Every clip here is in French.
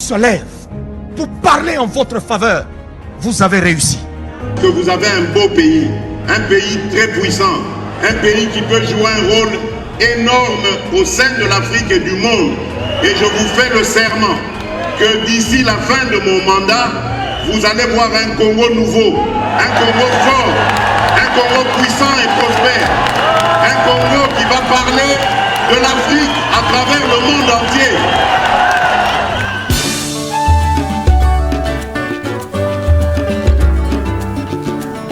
se lève pour parler en votre faveur, vous avez réussi. Que vous avez un beau pays, un pays très puissant, un pays qui peut jouer un rôle énorme au sein de l'Afrique et du monde. Et je vous fais le serment que d'ici la fin de mon mandat, vous allez voir un Congo nouveau, un Congo fort, un Congo puissant et prospère, un Congo qui va parler de l'Afrique à travers le monde entier.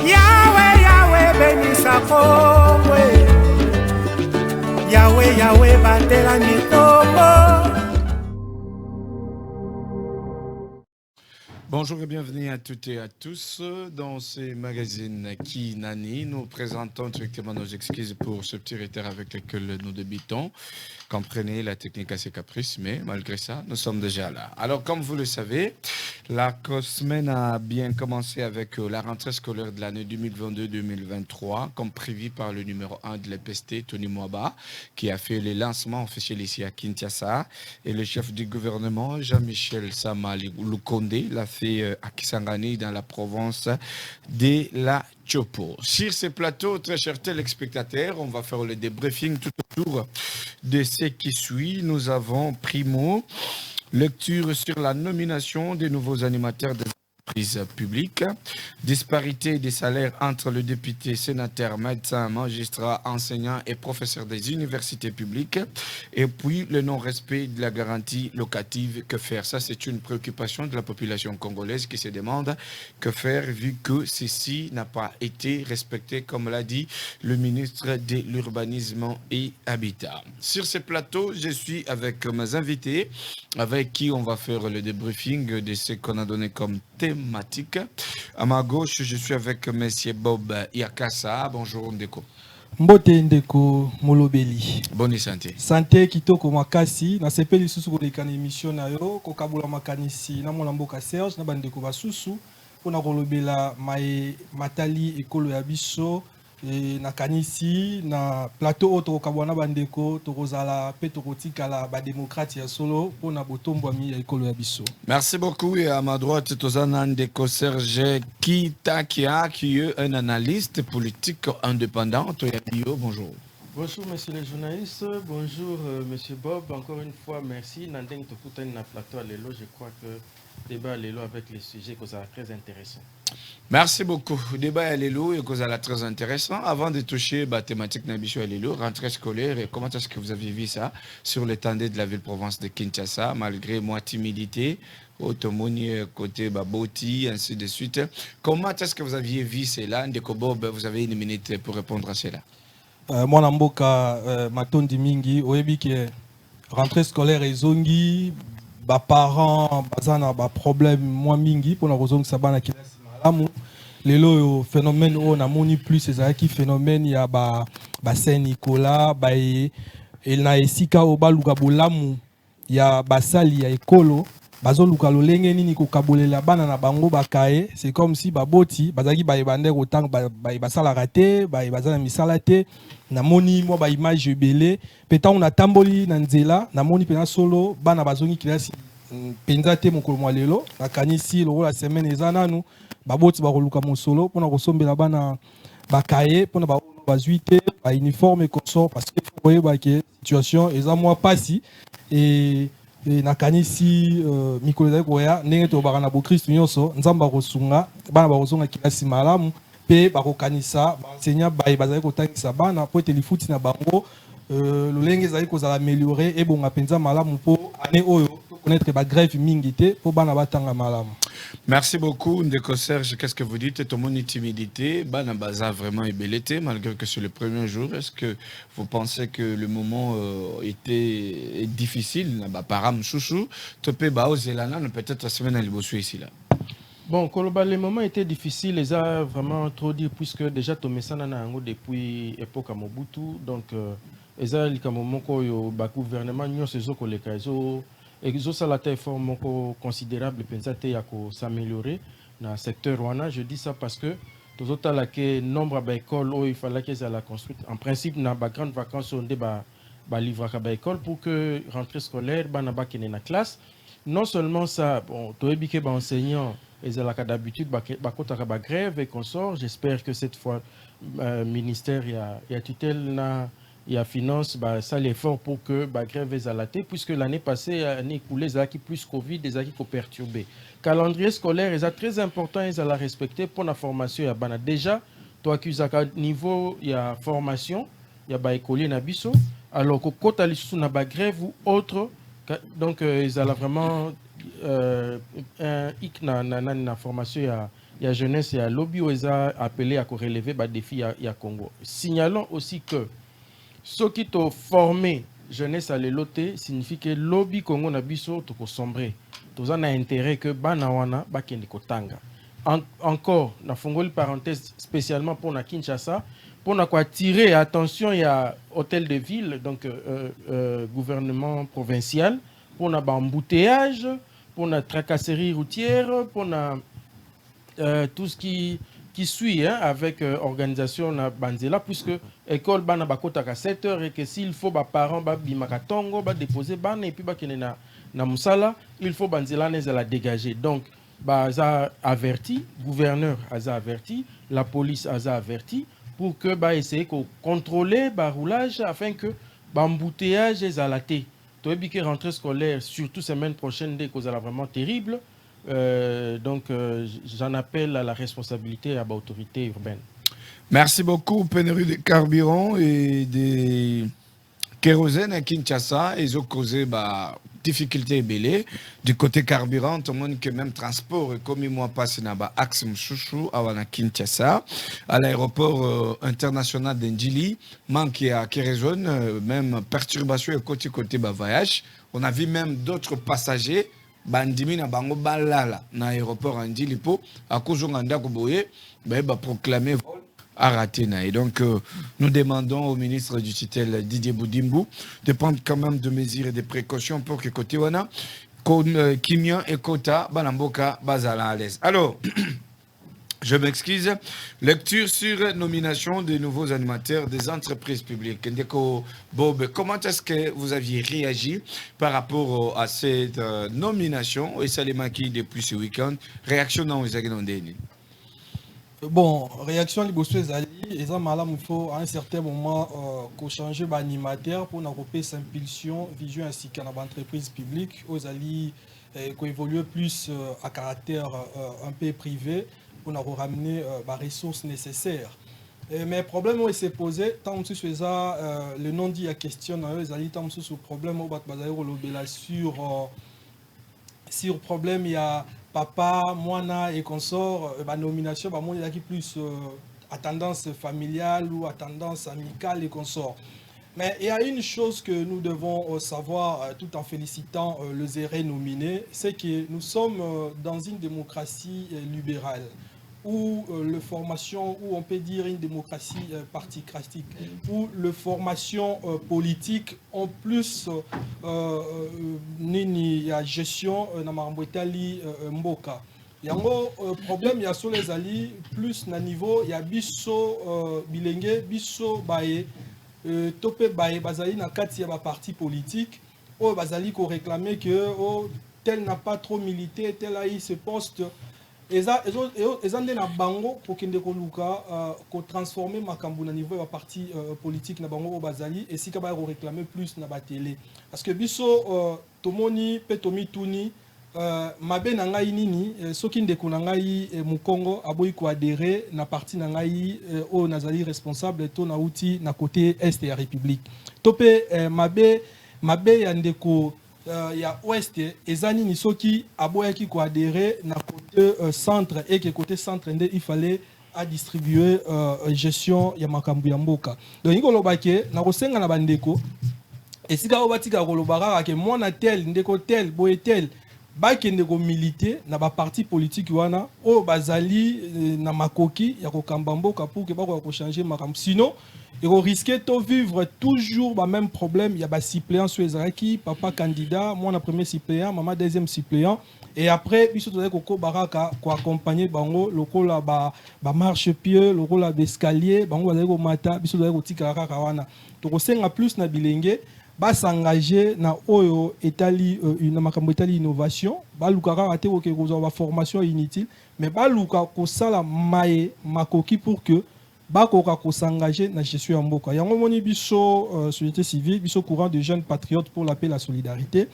Yahweh, Yahweh, bénissa Congo. Yahweh, Yahweh, batela mitombo. Bonjour et bienvenue à toutes et à tous dans ces magazines Kinani. Nous présentons directement nos excuses pour ce petit retard avec lequel nous débutons. Comprenez, la technique assez caprice, mais malgré ça, nous sommes déjà là. Alors, comme vous le savez, la semaine a bien commencé avec la rentrée scolaire de l'année 2022-2023, comme prévu par le numéro 1 de l'EPST, Tony Mwaba, qui a fait le lancement officiel ici à Kinshasa. Et le chef du gouvernement, Jean-Michel Sama Lukonde, l'a fait à Kisangani, dans la province de la Chopo. Sur ce plateau, très chers téléspectateurs, on va faire le débriefing tout autour de ce qui suit. Nous avons primo lecture sur la nomination des nouveaux animateurs des entreprises publiques, disparité des salaires entre le député, sénateur, médecin, magistrat, enseignant et professeur des universités publiques, et puis le non-respect de la garantie locative. Que faire? Ça, c'est une préoccupation de la population congolaise qui se demande que faire vu que ceci n'a pas été respecté, comme l'a dit le ministre de l'Urbanisme et Habitat. Sur ce plateau, je suis avec mes invités, avec qui on va faire le débriefing de ce qu'on a donné comme thématique. À ma gauche, je suis avec M. Bob Yakassa. Bonjour Ndeko. Mbote Ndeko Molobeli. Bonne santé. Santé kitoko makasi. Na sepeli susu ko lekana émission na yo ko kabula makanisi na mona mboka Serge na bandeko basusu pona kolobela matali ekolo ya biso na kanisi na plateau auto kabwana bandeko tokozala pe tokotikala ba démocrate ya solo pona botombwami ya ekolo ya biso. Merci beaucoup. Et à ma droite, Tozana Ndeko Serge Kitakia, qui est un analyste politique indépendant. Toyabio, bonjour. Bonjour, messieurs les journalistes. Bonjour, monsieur Bob. Encore une fois, merci. Nandeng Tokutan na plateau à Lelo. Je crois que débat à Lelo avec les sujets que ça très intéressant. Merci beaucoup. Débat à Lelo et que ça très intéressant. Avant de toucher la thématique Nabicho à Lelo, rentrée scolaire, et comment est-ce que vous avez vu ça sur l'étendue de la ville-province de Kinshasa, malgré moi timidité, automoni côté Baboti, ainsi de suite. Comment est-ce que vous aviez vu cela? Ndeko Bob, vous avez une minute pour répondre à cela. Moi, Namboka, Matondi Mingi, oyebi ke rentrée scolaire et zongi, ba parents, bazana ba problème moi mingi pour la raison que ça bana kilasi malamu. Lelo phénomène on a moni plus ces qui phénomène ya ba Saint-Nicolas, ba et na esika o ba luka bolamu ya basali ya ekolo. Bazo luka lolenge nini ko kabolela bana na bango bakaye, c'est comme si baboti bazaki ba ebande autant ba basala raté, ba bazana misala te. Na moni mo ba image belé peta on a tamboli na nzela na moni pena solo bana bazongi kilasi penza te mokolo mwa lelo na kanisi lo la semaine ezananu baboti ba koluka mosolo pona kosombela bana bakaye pona ba bazuite ba uniforme consort parce que faut koyeba ke situation eza mwa pasi et na kanisi mikolo za koya ndenge to bana bo Christ nyonso nzamba kosunga bana ba kosunga kilasi malamu pe bakokanisa enseignant bazali kotangisa bana po téléfoot na bango lolenge zali kozala améliorer et bonga penza malamu po année oyo connaître ba grève mingité po bana batanga malamu. Merci beaucoup Ndeko Serge. Qu'est-ce que vous dites? Ton mon timidité, bana baza vraiment ébelleté malgré que c'est le premier jour. Est-ce que vous pensez que le moment était difficile? Ba param chouchou, topé ba ozelana peut-être la semaine à Libosu ici là. Bon, le moment était difficile, les a vraiment trop dit, puisque déjà Tomesana n'a depuis l'époque à Mobutu, donc les a le moment que le gouvernement n'y a pas les cas, ils ont salaté effort considérable, pensate à s'améliorer dans le secteur Rwanda. Je dis ça parce que tout autres là que nombre d'écoles où il fallait qu'ils la construire. En principe, dans les grandes vacances, on dit livre à l'école pour que rentrée scolaire, banaba qui est dans la classe. Non seulement ça, bon, Toébike enseignant, ils ont d'habitude, bah grève et consort. J'espère que cette fois, ministère, il y a tutelle, il y a finance, bah, ça l'effort pour que bah grève est alaté, puisque l'année passée, l'année écoulée, ils ont plus Covid, ils ont perturbé. Calendrier scolaire, ils sont très important, ils ont la respecter pour la formation. Il y a déjà, toi qui niveau, il y a formation, il y a écolier nabiso, alors que quand tu as une grève ou autre, donc ils ont vraiment un hic na formation, il y a jeunesse, il y a lobby où ils ont appelé à relever les défis il y a Congo. Signalons aussi que ceux qui t'ont formé jeunesse à l'éloté signifie que lobby Congo nabiso to sombrer. Tous en a intérêt que banawana bakende kotanga. Encore, na fongoli parenthèse spécialement pour na Kinshasa, pour na quoi tirer attention, il y a hôtel de ville, donc gouvernement provincial, pour na embouteillage, pour na tracasserie routière, pour na tout ce qui suit hein, avec organisation na banzela, puisque école bana bakota à 7 heures et que s'il faut ba parents ba bimaka tongo ba déposer bana et puis ba kene na musala, il faut banzela ne la dégager. Donc ba za averti, gouverneur a averti, la police a averti pour que ba essayer de contrôler ba roulage afin que ba embouteillage est à la thé. Toi bi que rentrée scolaire surtout semaine prochaine dès cause vraiment terrible. Donc, j'en appelle à la responsabilité à l'autorité urbaine. Merci beaucoup. Pénurie de carburant et de kérosène à Kinshasa. Ils ont causé difficulté belé du côté carburant. Tout le monde que même transport, comme moi, passe dans l'axe Mchouchou à Kinshasa, à l'aéroport international d'Ndjili, manque à kérosène, même perturbation et côté voyage. On a vu même d'autres passagers. Bandimi na bango balala na aéroport Ndjili po à cause nganda ko boye ba proclamer vol arrêté na. Et donc nous demandons au ministre du tutelle Didier Boudimbu de prendre quand même de mesures et de précautions pour que côté wana Kimia et Kota Banamboka bazala à l'aise. Alors je m'excuse. Lecture sur nomination des nouveaux animateurs des entreprises publiques. Ndeko Bob, comment est-ce que vous aviez réagi par rapport à cette nomination et Salimaki depuis ce week-end? Réaction dans les agrénondés. Bon, réaction liboso ezali, eza malamu il faut à un certain moment qu'on change d'animateur pour n'avoir cette impulsion, vision ainsi qu'à l'entreprise publique, aux alliés qu'on évolue plus à caractère un peu privé. On a ramené les ressources nécessaires. Mais le problème où il s'est posé, tant que le nom dit à question, tant que le problème où sur problème il y a papa, moana et consort, nomination, il y a qui plus à tendance familiale ou à tendance amicale et consort. Mais il y a une chose que nous devons savoir tout en félicitant le Zéré nominé, c'est que nous sommes dans une démocratie libérale. Ou la formation, ou on peut dire une démocratie particratique, où la formation politique en plus nini ya gestion na marambotali mboka. Il y a un problème, il y a sur les alliés plus na niveau, il y a biso bilenge, biso baye, topé baye bazali na kati ya ba parti politique, ou bazali ko réclamer que tel n'a pas trop milité, tel a eu ce poste. Ils ont des bango pour qu'ils transformer makambu na niveau de parti politique na bango au bazali et si ka ba réclamer plus na ba télé parce que biso tomoni petomi tuni mabe na ngai nini soki ndeko na ngai mukongo aboyi ko adhérer na parti na ngai o nazali responsable to na outil na côté est ya république topé mabe ya ndeko il y a ouest ezani ni soki aboyaki ko adhérer na côté centre et que côté centre il fallait à distribuer gestion ya makambu ya mboka donc ngolo bake na kosenga na bandeko esika obatika kolobaka ke mwana tel ndeko tel boye tel bakende ko militer na ba parti politique wana o bazali na makoki ya kokamba mboka pour que bako ko changer makambu sinon et on risquait de vivre toujours le même problème. Il y a des suppléants sur les acquis, papa candidat, moi le premier suppléant, maman deuxième suppléant. Et après, il faut que baraka accompagner bango, le rôle ba marche pied, le rôle d'escalier, bango va mata, il faut que tika kawana. Donc on sait en plus na bilenge, ba s'engager na oyo etali na makambo etali innovation ba lukaka ate ko kozwa ba formation inutile mais ba luka ko sala maye makoki pour que ba koka ko s'engager na gestion ya mboka yango moni biso société civile biso courant de jeunes patriotes pour la paix et la solidarité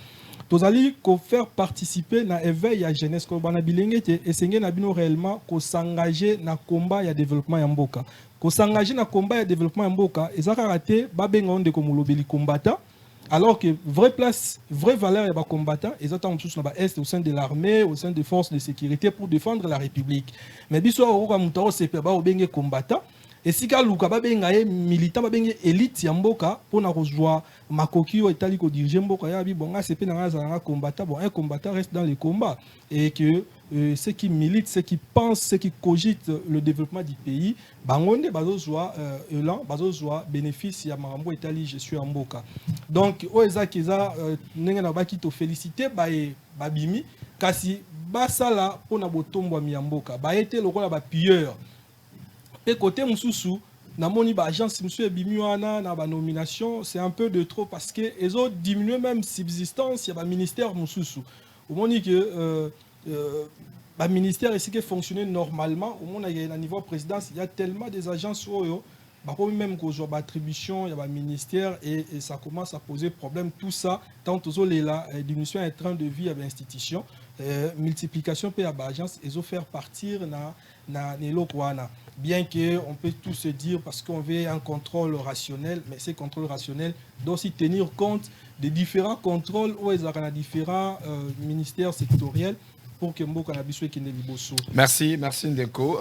tozali ko faire participer na éveil ya jeunesse ko bana bilenge te esenge na bino réellement ko s'engager na combat ya développement ya mboka ko s'engager na combat ya développement ya mboka ezaka raté ba benga onde ko molobeli combattant alors que vraie place vraie valeur ya ba combattant ezata msusu na ba est au sein de l'armée au sein des forces de sécurité pour défendre la république mais biso okoka mutaro sepe ba obenge combattant et si ka luka ba benga ye militant ba benga élite ya mboka pona kozwa makoki o etali ko diriger mboka ya bi bonga sepe na nga combattant bon un combattant reste dans les combats et que ceux qui militent, ceux qui pensent, ceux qui cogitent le développement du pays, bangonde bazozwa elan, bazozwa bénéfice ya marambo etali gestion ya mboka. Donc oeza keza nenga na baki to féliciter ba bimi kasi basala pona botombo ya mboka. Ba été lokola ba pilleur. Pe côté mususu na moni ba agence mususu bimi wana na ba nomination, c'est un peu de trop parce que ils ont diminué même subsistance ya ba ministère mususu. Au moni que le ministère ici qui fonctionne normalement au monde à niveau présidence il y a tellement des agences même qu'aux attribution il y a un ministère et ça commence à poser problème tout ça tant aux la diminution en train de vie à l'institution multiplication peut à l'agence et faire partir na bien que on peut tout se dire parce qu'on veut un contrôle rationnel mais ces contrôles rationnels doivent aussi tenir compte des différents contrôles où ils ont différents ministères sectoriels pour que Mboka na biso ekende liboso. Merci Ndeko.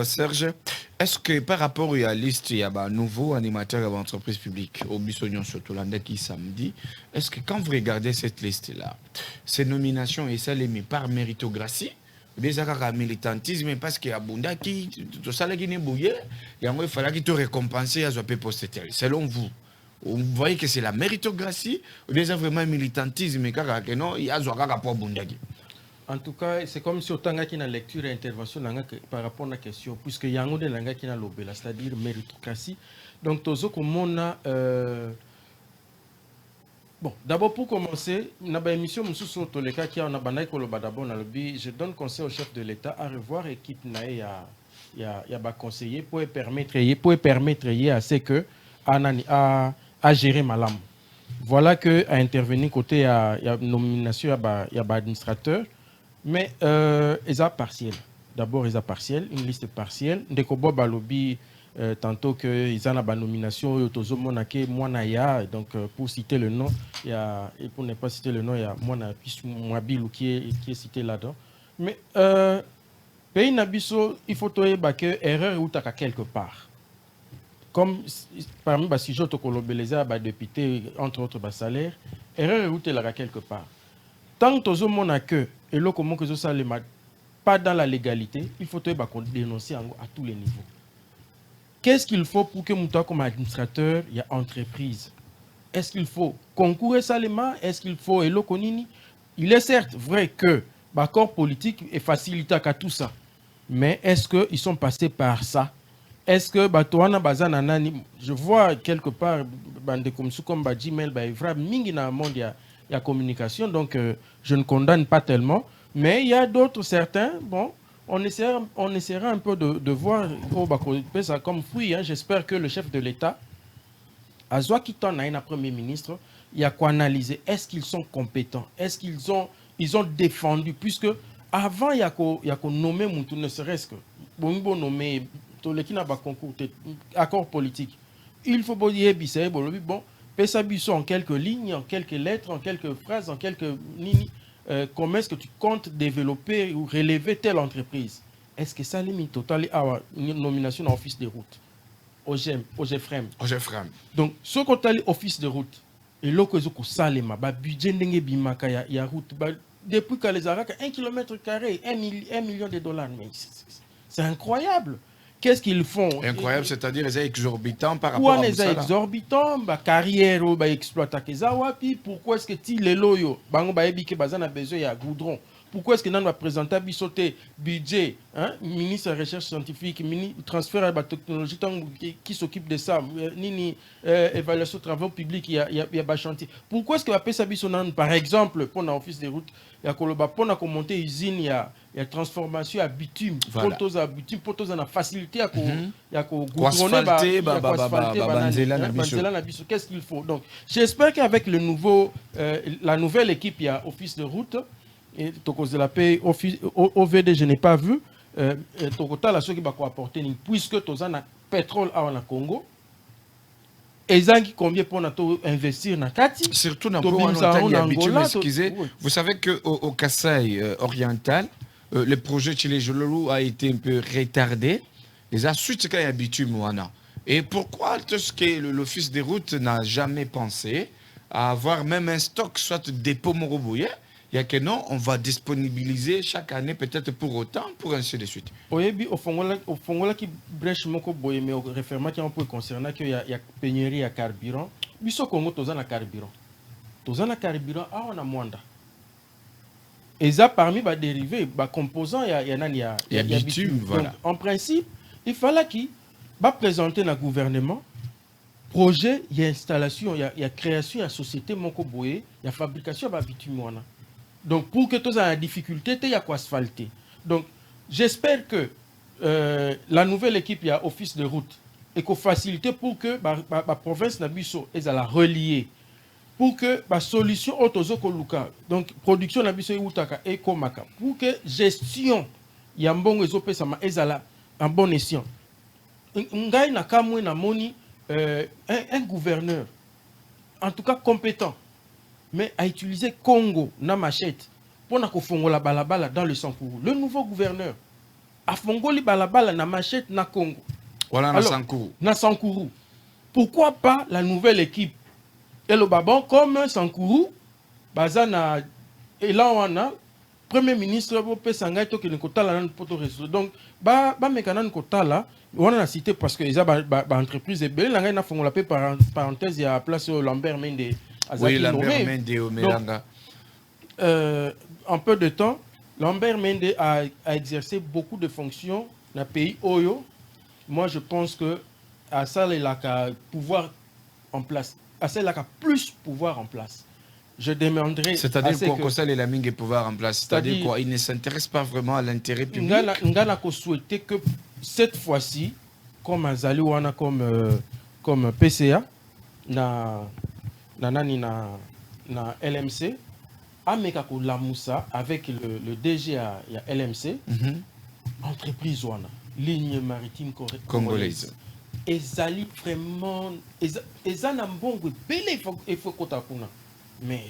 Serge, est-ce que par rapport à la liste, il y a un nouveau animateur d'entreprise publique au Bissognon surtout qui samedi, est-ce que quand vous regardez cette liste-là, ces nominations et ça les met par méritocratie, déjà par militantisme parce qu'il y a Bunda qui tout ça là qui n'est bouillé, il fallait qu'il te récompense à Zoapé Postetel. Selon vous, vous voyez que c'est la méritocratie ou déjà vraiment militantisme car non, il y a Zoaka pour Bundagi. En tout cas, c'est comme si autant qu'il y a une lecture et intervention par rapport à la question, puisque il y a un langue qui a l'obéla, c'est-à-dire méritocratie. Donc, bon, d'abord pour commencer, dans l'émission, je donne conseil au chef de l'État à revoir l'équipe il y a conseiller pour permettre à ce que à gérer Malam. Voilà que à intervenir côté il y a nomination il y a administrateur. Mais ils ont partiel. D'abord, ils ont partiel, une liste partielle. Ndekobo Balobi, tantôt qu'ils ont la nomination, donc pour citer le nom, il y a, et pour ne pas citer le nom, il y a Mwabilou qui est cité là-dedans. Mais pays Nabiso, il faut que erreur ou quelque part. Comme parmi les sujets que député, entre autres, salaire, erreur ou quelque part. Tant que et là, comment que ça pas dans la légalité, il faut dénoncer à tous les niveaux. Qu'est-ce qu'il faut pour que Mouta comme administrateur, il y a entreprise? Est-ce qu'il faut concourir salement? Est-ce qu'il faut et l'okonini? Il est certes vrai que l'accord politique est facilité à tout ça. Mais est-ce qu'ils sont passés par ça? Est-ce que je vois quelque part comme Gmail, mingi na monde il y a communication, donc je ne condamne pas tellement. Mais il y a d'autres, certains, bon, on essaiera un peu de voir ça comme fruit. Hein. J'espère que le chef de l'État, à Zouakiton, un premier ministre, il y a quoi analyser. Est-ce qu'ils sont compétents? Est-ce qu'ils ont défendu? Puisque avant, il y a qu'on nommé Moutou, ne serait-ce que, bon, nommé, concours, accord politique. Il faut dire, bon, Pessabiso en quelques lignes, en quelques lettres, en quelques phrases, en quelques lignes, comment est-ce que tu comptes développer ou relever telle entreprise? Est-ce que ça limite totalement à une nomination en office de route? Au GFREM. Donc, ce qu'on a office de route, et là, que ça budget il y a route. Depuis que les Arabes, 1 km², $1 million, mais c'est incroyable. Qu'est-ce qu'ils font? Incroyable, c'est-à-dire les exorbitants par rapport à ça. Les exorbitants, carrière, exploiter Kezawapi. Pourquoi est-ce que les loyaux, a besoin de goudron pourquoi est-ce que nous va présenter bisoté budget, hein, ministre de la recherche scientifique, ministre transfert à la technologie qui s'occupe de ça, ni évaluation de travaux publics, il y a pas chantier. Pourquoi est-ce que va payer ça bisonan par exemple pour l'office des routes, il y a Koloba pour na monter usine, il y a transformation à bitume, voilà. pour à bitume, pour la facilité à asphalter qu'est-ce qu'il faut. Donc j'espère qu'avec le nouveau la nouvelle équipe, il y a office de route et cause de la paix OVD, je n'ai pas vu Tokota la ceux qui va apporter puisque tous en pétrole en Congo. Et combien pour investir dans Kati? Surtout dans vous savez qu'au Kasaï oriental, le projet Chile Jololou a été un peu retardé. Les suite qu'il y a bitume. Et pourquoi est-ce que l'Office des routes n'a jamais pensé à avoir même un stock, soit dépôt Morobouye? Il y a que non, on va disponibiliser chaque année peut-être pour autant, pour ainsi de suite. Oui, au fond, qui brèche mon coboye, mais au référement qui peut concerner qu'il y a pénurie à carburant. Biso Congo, tous en a carburant. Tous en a carburant, on a moins. Et ça, parmi les dérivés, les composants, il y a bitume. Voilà. Donc, en principe, il fallait qu'il va présenter dans le gouvernement projet, il y a installation, il y a création, il y a société, mon coboye, il y a fabrication de bitume. Donc, pour que tous en difficulté, il y a quoi asphalter. Donc, j'espère que la nouvelle équipe, il y a office de route, et qu'on facilite pour que la province Nabiso est à la relier. Pour que la solution autozoko luka, donc production Nabiso Utaka et Komaka, pour que gestion, il y a un bon réseau est à la en bon escient. Ngai na kamwe na moni un gouverneur, en tout cas compétent, mais à utiliser Congo na machette pour na kofongola balabala dans le Sankourou. Le nouveau gouverneur a fongoli balabala na machette na Congo. Voilà na Sankourou. Na Sankourou. Pourquoi pas la nouvelle équipe? Et le babon comme Sankourou, bazana et là on a Premier ministre Bope Sangai to que kota la poto réseau. Donc ba mekana kota là, on a cité parce que les entreprises est belle, la na fongola pe parenthèse il y a place au Lambert Mende. Oui, Lambert Mende au Melanga. En peu de temps, Lambert Mende a exercé beaucoup de fonctions dans le pays Oyo. Moi, je pense que à ça, il a pouvoir en place. À ça, il a plus pouvoir en place. Je demanderai. C'est-à-dire quoi ça, il a mis pouvoir en place. C'est-à-dire quoi? Il ne s'intéresse pas vraiment à l'intérêt public. Ngana ko souhaité que cette fois-ci, comme Azali Wana, comme PCA, na LMC, Amekako Lamoussa avec le DG à LMC, entreprise Wana, ligne maritime congolaise. Et Zali vraiment, et Zanambongo, belle il faut qu'on t'appune. Mais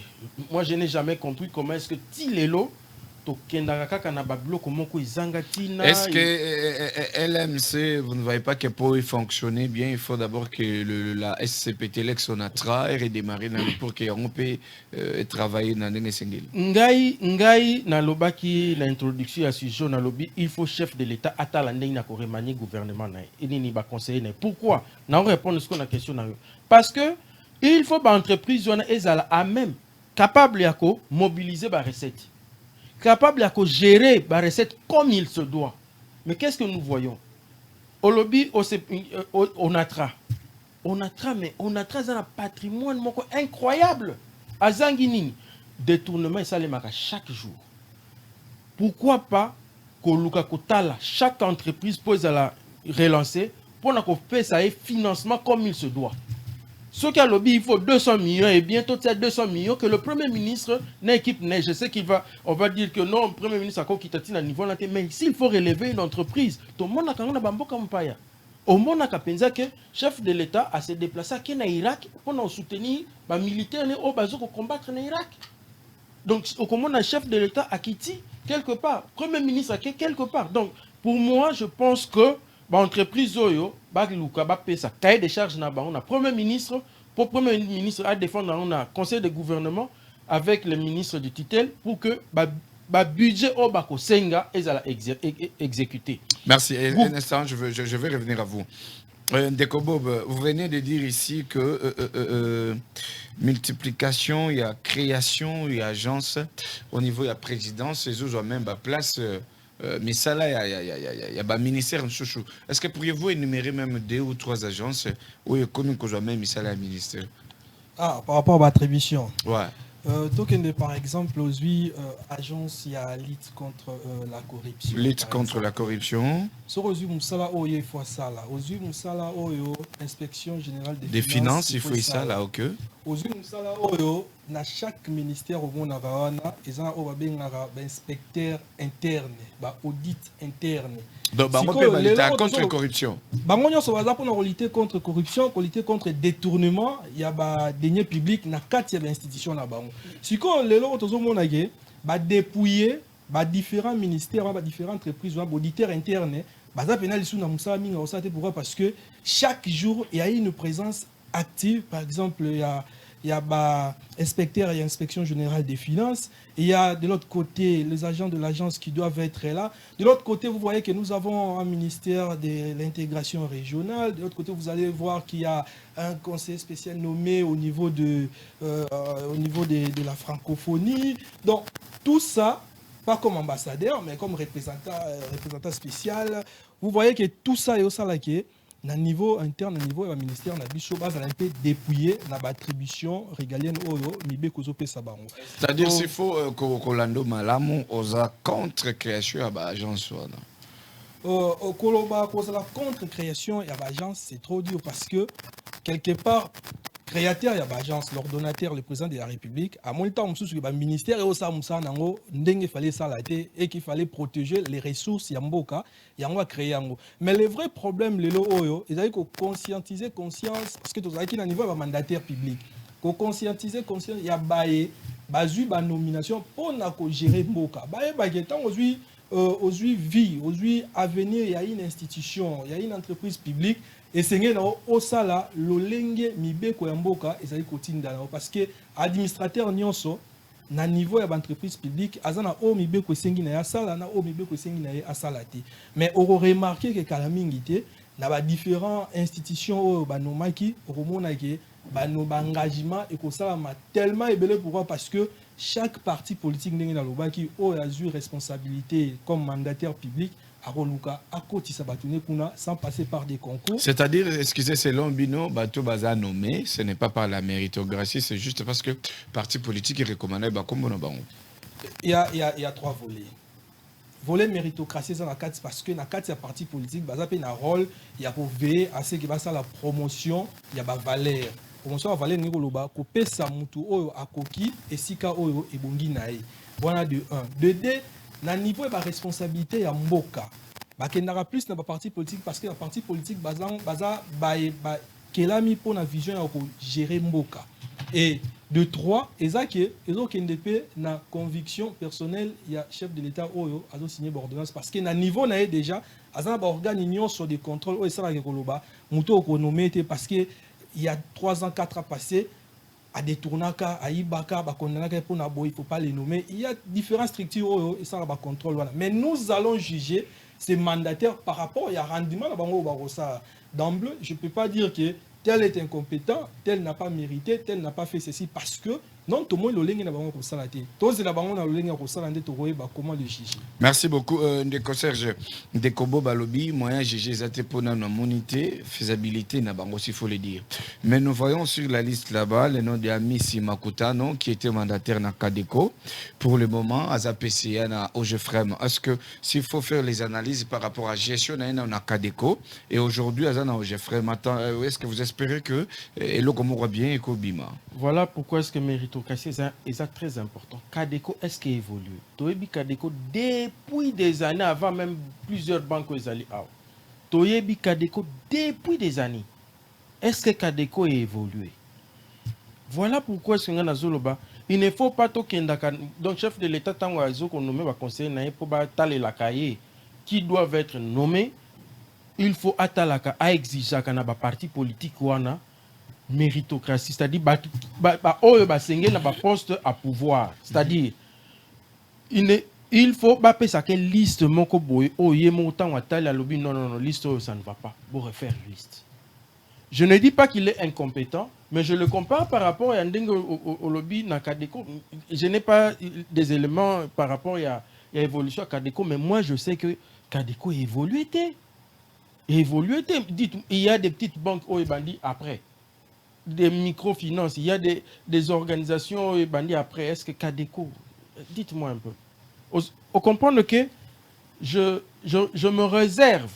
moi je n'ai jamais compris comment est-ce que Tilelo, est-ce que LMC, vous ne voyez pas que pour y fonctionner bien, il faut d'abord que la SCPT Lexonatra ait redémarré pour qu'on puisse travailler dans les singles? Ngai na lobaki l'introduction à ce sujet na lobby, il faut chef de l'État atalande na ko remanier gouvernement na et ni ba conseiller na. Pourquoi? Na répondre ce qu'on a question na. Parce que il faut ba entreprise wana ezala à même capable ya ko mobiliser ba recette. Capable de gérer la recette comme il se doit. Mais qu'est-ce que nous voyons? Au lobby, on a un patrimoine incroyable. À Zanguinini, détournement et salemaka chaque jour. Pourquoi pas que chaque entreprise peut la relancer pour qu'on fasse un financement comme il se doit? Ce qui a lobby, il faut 200 millions et bientôt c'est 200 millions que le Premier ministre n'équipe n'est. Je sais on va dire que non, le Premier ministre a quitté à niveau là, mais s'il faut relever une entreprise, tout le monde a quand même bamboka mpaya. Au monde a pensé que le chef de l'État a se déplacé à Irak pour soutenir les militaires au bazo pour combattre en Irak. Donc au monde le chef de l'État a quitté quelque part, Premier ministre a quitté quelque part. Donc pour moi, je pense que l'entreprise Oyo, ça cahier de charges on a Premier ministre à défendre un conseil de gouvernement avec le ministre du tutelle pour que le budget au bako senga est exécuté. Merci. Un instant, je vais revenir à vous. Ndeko Bob, vous venez de dire ici que multiplication, il y a création, il y a agence, au niveau de la présidence, les autres ont même place, mais ça là, il y a un ministère. Est-ce que pourriez-vous énumérer même 2 ou 3 agences où il y a comme même ça là, un ministère? Ah, par rapport à l'attribution. Ouais. Token par exemple, aux agence, il y a lutte contre la corruption. Lutte contre la corruption. Sur aux Moussala, il faut ça là. Aux Moussala, inspection générale des finances, il faut ça là, ok. Aux Moussala, dans chaque ministère au monde, ils ont un inspecteur interne, audit interne. Donc, on peut lutter contre la corruption. Pour lutter contre la corruption, pour lutter contre le détournement, il y a des deniers publics dans 4 institutions. Si on a dépouillé différents ministères, différentes entreprises, auditeurs internes, pourquoi? Parce que chaque jour, il y a une présence active. Par exemple, il y a inspecteur et inspection générale des finances. Il y a de l'autre côté les agents de l'agence qui doivent être là. De l'autre côté, vous voyez que nous avons un ministère de l'intégration régionale. De l'autre côté, vous allez voir qu'il y a un conseiller spécial nommé au niveau de la francophonie. Donc, tout ça, pas comme ambassadeur, mais comme représentant spécial. Vous voyez que tout ça est au salaké. Na niveau interne, au niveau du ministère, on a un peu dépouillé dans l'attribution régalienne c'est-à-dire s'il faut que l'ando malamu aux contre-création à l'agence. La contre-création à l'agence, c'est trop dur parce que quelque part, créateur il y a l'agence, l'ordonnateur, le président de la République, à mon temps, le ministère il fallait s'arrêter et qu'il fallait protéger les ressources yamboka, yamwa créer. Mais le vrai problème, il faut conscientiser conscience, parce que tu as un niveau de mandataire public. Conscientiser conscience, il y a une nomination pour gérer mboka. Aujourd'hui, vie, aujourd'hui, avenir, il y a une institution, il y a une entreprise publique. Et c'est au sala lolenge mibeko yamboka ezali kotinda parce que administrateur nyonso na niveau ya entreprise publique azana o mibeko esengi na ya sala na o mibeko esengi na ya sala te. Mais on remarqué que kala mingi te na ba différentes institutions o banomaki romona ke bano engagement et ko sala ma tellement ebele. Pourquoi? Parce que chaque parti politique ndenge na lobaki o a eu responsabilité comme mandataire public sans passer par des concours. C'est-à-dire, excusez, selon Bino, Bato Baza nommé, ce n'est pas par la méritocratie, c'est juste parce que le parti politique est recommandé. Il y a 3 volets. Volet méritocratie, c'est parce que dans le parti politique, il y a un rôle, il y a pour veiller à ce qu'il y a la promotion, il y a la valeur. Promotion à valeur, il y a pesa mutu oyo akoki et sika oyo ebongi nae. Voilà de 1. De 2, na niveau de la responsabilité ya mboka bakendaka plus na parti politique parce que la parti politique baza kelami pour la vision ya gérer mboka. Et de 3 ezake ezokende pe na conviction personnelle ya chef de l'état oyo azo signer ordonnance parce que na niveau na déjà azana ba organe sur des contrôles oyo sala ke koloba muto ko nommé parce que il y a 3 ans 4 ans passés à détournaka, à ibaka, à condamnaka pour nabo, il faut pas les nommer. Il y a différentes structures et ça va contrôle. Mais nous allons juger ces mandataires par rapport à rendement d'emblée. Je peux pas dire que tel est incompétent, tel n'a pas mérité, tel n'a pas fait ceci parce que non, tout le monde comment le juger. Merci beaucoup, Ndeko Serge. Ndeko Balobi, moyen juger zate pour notre monité, faisabilité, il faut le dire. Mais nous voyons sur la liste là-bas le nom de Amissi Makutano, qui était mandataire dans Kadeko. Pour le moment, à ZAPCA, à OGEFREM. Est-ce que s'il faut faire les analyses par rapport à la gestion dans Kadeko, et aujourd'hui, à OGEFREM, est-ce que vous espérez que Elo Komoro bien et Kobima? Voilà pourquoi est-ce que méritocratie est très important. Kadeko, est-ce qu'il évolue? Toyebi Kadeko, depuis des années, avant même plusieurs banques aux alliés. Toyebi Kadeko, depuis des années. Est-ce que Kadeko a évolué? Voilà pourquoi est-ce que il ne faut pas tokendaka. Donc, chef de l'État, tant qu'on nomme conseiller, pour taler la cahier qui doivent être nommés, il faut atalaka à exiger qu'un parti politique ou un méritocratie, c'est-à-dire poste à pouvoir, c'est-à-dire il faut pas ça liste moko boy o yé montant à tal lobby non liste ça ne va pas pour refaire liste Je ne dis pas qu'il est incompétent, mais je le compare par rapport à Ndenge au lobby na Kadeko. Je n'ai pas des éléments par rapport à l'évolution à Kadeko, mais moi je sais que Kadeko évolue. Dites, il y a des petites banques au Ebandi après, des microfinances, il y a des organisations au Ebandi après. Est-ce que Kadeko, dites-moi un peu. On comprend que je me réserve,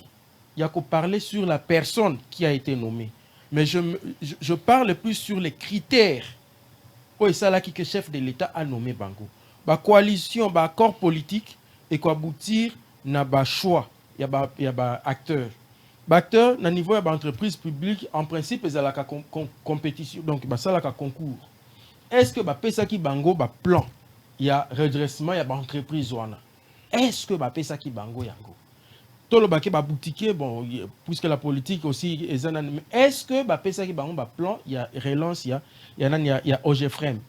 il y a qu'à parler sur la personne qui a été nommée, mais je parle plus sur les critères. Et ça là qui que chef de l'État a nommé Bango. La coalition, l'accord politique et quoi aboutir n'a pas choix, il y a acteur. Acteur, au niveau de l'entreprise publique, en principe, il y a la compétition, donc ça la concours. Est-ce que ça qui bango plan, il y a redressement, il y a entreprise est-ce que ça qui bango yango? Tout le baquet boutique, bon, puisque la politique aussi est-ce que ça qui bango plan, il y a relance, il y a OGFREM.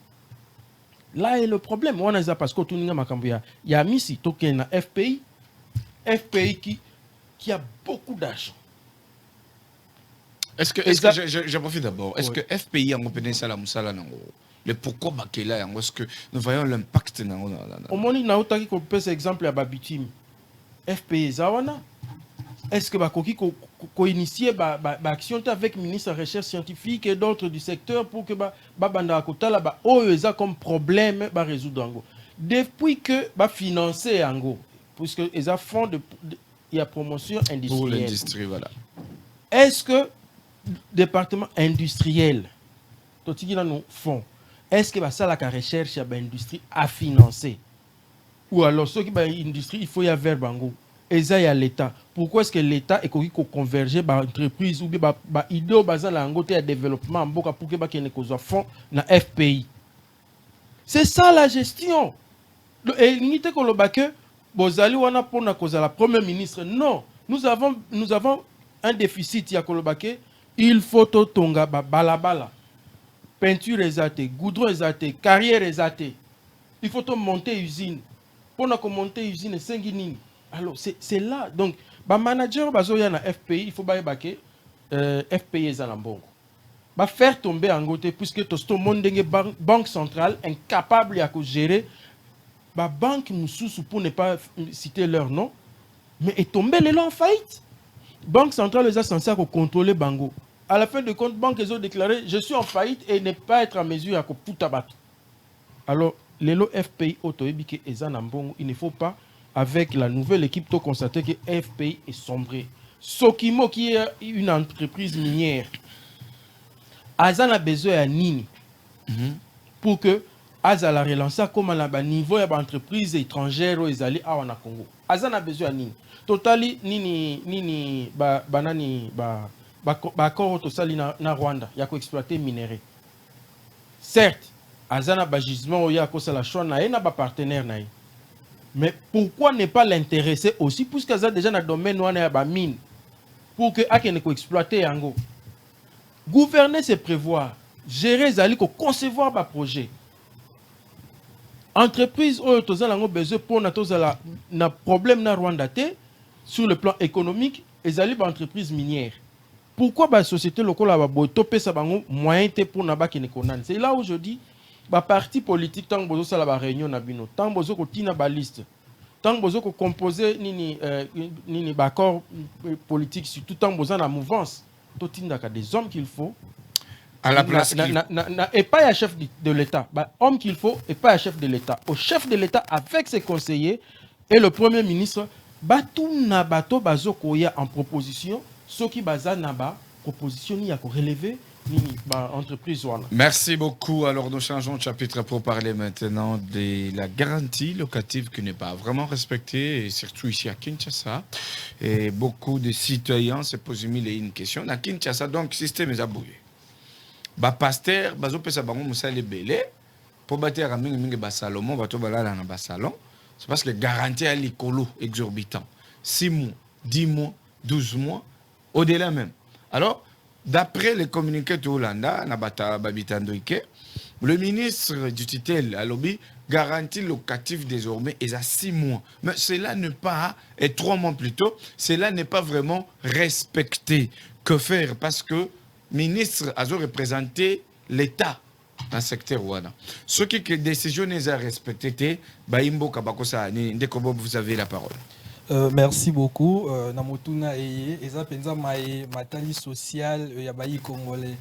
Là est le problème. On a ça parce que tout le monde il y a Missi, token FPI qui a beaucoup d'argent. Est-ce que je profite d'abord. Est-ce que FPI a compris ça la musala nango? Le pourquoi bakela yango? Est-ce que nous voyons l'impact nango? Au moment où on a qu'on peut exemple à Babitim, FPI zawana. Est-ce que bakoki ko initier action avec ministre de la recherche scientifique et d'autres du secteur pour que banda kotala eza comme problème résoudre yango. Depuis que financer yango, puisque ils a fond de il y a promotion industrielle. Pour l'industrie, voilà. Est-ce que département industriel, tout ce qui nous font, est-ce que ça la recherche à l'industrie à financer? Ou alors ceux qui l'industrie, il faut y avoir bango. Et ça y a l'État. Pourquoi est-ce que l'État est converger par entreprise ou bien idée au bazar la ngote à développement pour que ait des fonds na FPI? C'est ça la gestion. Et l'unité que le baque bozali wana pour na cause la première ministre. Non, nous avons un déficit ya kolobake. Il faut tonga balabala. Peinture exatée, goudron exaté, carrière exatée. Il faut monter usine. Pour monter usine, c'est nini. Alors c'est là. Donc, manager bazoya na FPI, il faut baquer FPI ezalambongo. Faire tomber en côté puisque tout le monde banque centrale incapable à gérer. Banque Moussou pour ne pas citer leur nom, mais est tombé les lois en faillite. Banque centrale est censée contrôler Bango. À la fin de compte, banque ils ont déclaré je suis en faillite et ne pas être en mesure à tout abattre. Alors, les lots FPI Otoebike et Zanambongo, il ne faut pas, avec la nouvelle équipe, constater que FPI est sombré. Sokimo, qui est une entreprise minière, Azan a besoin de Nini pour que Azan a relancé comme à niveau d'entreprise étrangère aux alliés à Congo. Azan a besoin de Nini. Totali nini banani accord tosali na Rwanda ya ko exploiter minerai. Certes, azana ba gisement oya ko sala choix na na ba partenaire na. Mais pourquoi ne pas l'intéresser aussi puisque ça déjà na domaine wana ya ba mine pour que akene ko exploiter yango. Gouverner c'est prévoir, gérer zali ko concevoir ba projet. Entreprise oyo tozala ngo besoin pour na tozala na problème na Rwanda te. Sur le plan économique, les alliés entreprises minières. Pourquoi la société locale a topé sa moyen pour naba qui ne connaît? C'est là où je dis, parti politique tant que ça la réunion nabino, tant que vous tina ba liste, tant que vous composer ni accord politique surtout tant que vous en mouvance, tout tina des hommes qu'il faut. À la place et pas un chef de l'État, homme qu'il faut et pas un chef de l'État. Au chef de l'État avec ses conseillers et le premier ministre. Batou na bato bazo koya en proposition, ce qui baza na ba proposition ni à relever ni ba entreprise wana. Merci beaucoup. Alors nous changeons de chapitre pour parler maintenant de la garantie locative qui n'est pas vraiment respectée, et surtout ici à Kinshasa. Et beaucoup de citoyens se posent une question. À Kinshasa, donc, système est abouillé. Ba pasteur, bazo pesa bango musale belé pour bâtir un mingi ba Salomon, bato balala na ba salon. C'est parce que garantie à l'écolo exorbitant. 6 mois, 10 mois, 12 mois, au-delà même. Alors, d'après les communiqués de Hollanda, le ministre du tutelle à lobby garantie locative désormais est à 6 mois. Mais cela n'est pas, et 3 mois plus tôt, cela n'est pas vraiment respecté. Que faire? Parce que ministre a représenté l'État dans le secteur wana. Ce qui que décision n'est à respecter, baimbo kabakosa ni ndekobo, vous avez la parole. Merci beaucoup. Namotuna eye eza penza matali social ya bayi congolais.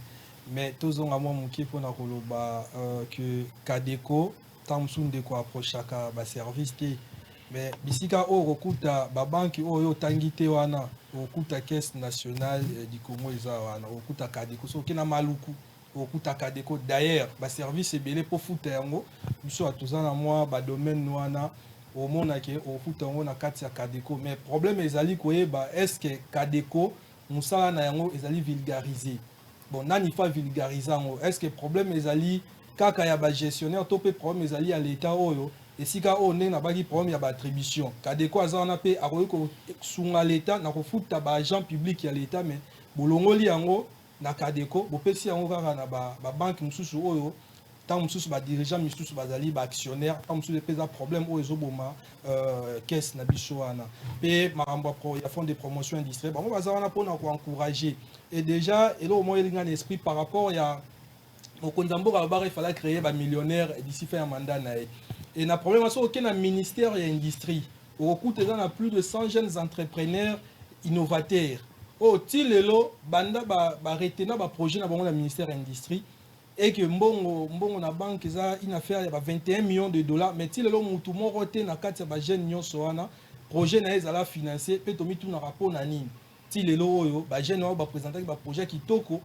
Mais tous on a moi muki pona koloba que Kadeko tamsunde ko approchaka ba service te. Mais bisika o rokuta ba banki o yo tangite wana okuta caisse nationale du Congo eza wana okuta Kadeko so kina maluku okuta Kadeko. D'ailleurs ba service ebele pour futa yango biso atuzana moi ba domaine wana au monde au foot on a 4 Kadeko. Mais problème ezali koyeba est-ce que Kadeko musala na yango ezali vulgarisé. Bon nani fa vulgariser yango est-ce que problème ezali kaka ya ba gestionnaire topé problème ezali à l'état oyo et sika o ne na baki problème ya ba attribution Kadeko azana pe akoyi ko sunga l'état na ko futa ba agent public ya l'état mais bolongoli yango na Kadeko bopesi yango kaka na ba banque mususu oyo tant mususu ba dirigeant mususu bazali ba actionnaire tant mususu pesa problème oyo ezoboma caisse na biso wana pe maramba pro ya fond de promotion industrielle bon bazana pona ko encourager et déjà et là au moins il y a un esprit par rapport à au Konzambo il fallait créer des millionnaires d'ici fin mandat et na problème c'est aucun ministère et industrie au coût il y a plus de 100 jeunes entrepreneurs innovateurs au tilelo banda ba retenir ba projet na bon ministère industrie et que mbongo na banque ça une affaire il y a 21 millions de dollars mais tilelo mutu moko te na kati ba jeune nyonso wana projet na ezala financer pe to mitu na rapport na nini ti lelo oyo ba jeune ba présenter ba projet kitoko